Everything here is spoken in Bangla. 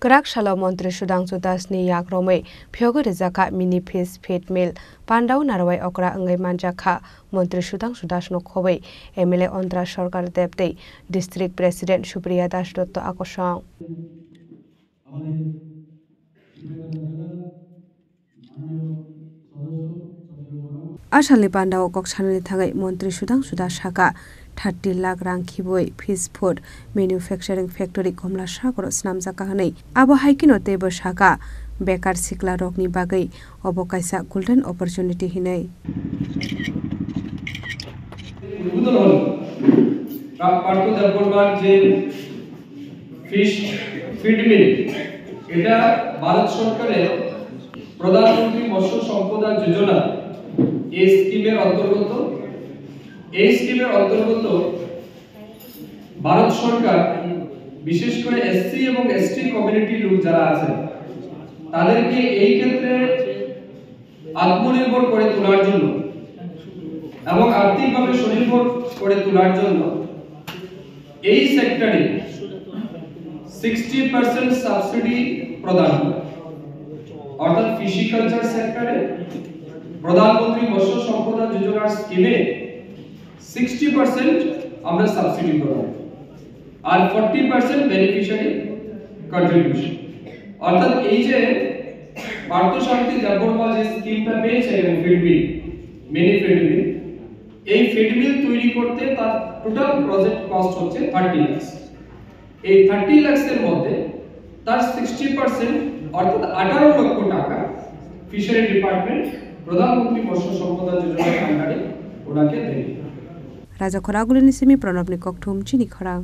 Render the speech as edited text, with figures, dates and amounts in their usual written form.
Kerak Shala Montri Sudangsu Dasni Yakrome, Pyogo Zaka Mini Fish Feed Mill, Pandau Narawai Okra Angai Manjaka, Montri Sudang Sudas no Kobe, MLA Ondra Sorkar Depte, District President Supriya Das Dotto Akosang. Asali Pandau Koksanani Thangai Montri Sudang Sudas Haka. 30 lakh रां खिबोय फिश फूड मैन्युफैक्चारिंग फैक्टरी कमला सागर स्नामजाका हनै आबो हाइकिनो तेबो साका बेकार सिक्ला रकनि बागै अबो कायसा गोल्डन अपरचुनिटी हिनै উদ্বোধন হল পার্থ দেববর্মার যে ফিশ ফিড মিল এটা ভারত সরকারের প্রধানমন্ত্রী মৎস্য সম্পদা যোজনা এই স্কিমের অন্তর্গত এই স্কিমের অন্তর্গত ভারত সরকার বিশেষ করে এসসি এবং এসটি কমিউনিটি লোক যারা আছে তাদেরকে এই ক্ষেত্রে আত্মনির্ভর করে তোলার জন্য এবং আর্থিকভাবে স্বনির্ভর করে তোলার জন্য এই সেক্টরে 60% সাবসিডি প্রদান করে অর্থাৎ ফিশিকালচার সেক্টরে প্রধানমন্ত্রী মৎস্য সম্পদা যোজনার স্কিমে 60% আমরা সাবসিডি প্রদান আর 40% বেনিফিশিয়ারি কন্ট্রিবিউশন অর্থাৎ এই যে পার্থসারথী দেববর্মা যে স্কিমটা পেয়েছে feed meal mini feed meal এই ফিড মিল তৈরি করতে তার টোটাল প্রজেক্ট কস্ট হচ্ছে 30 লাখ এই 30 লাখের মধ্যে তার 60% অর্থাৎ 18 লক্ষ টাকা ফিশারি ডিপার্টমেন্ট প্রধানমন্ত্রী মৎস্য সম্পদা যোজনার আন্ডারে ওনাকে দেবে Raja Khoragulini Simi Pranabni Kokthum Chini Khorang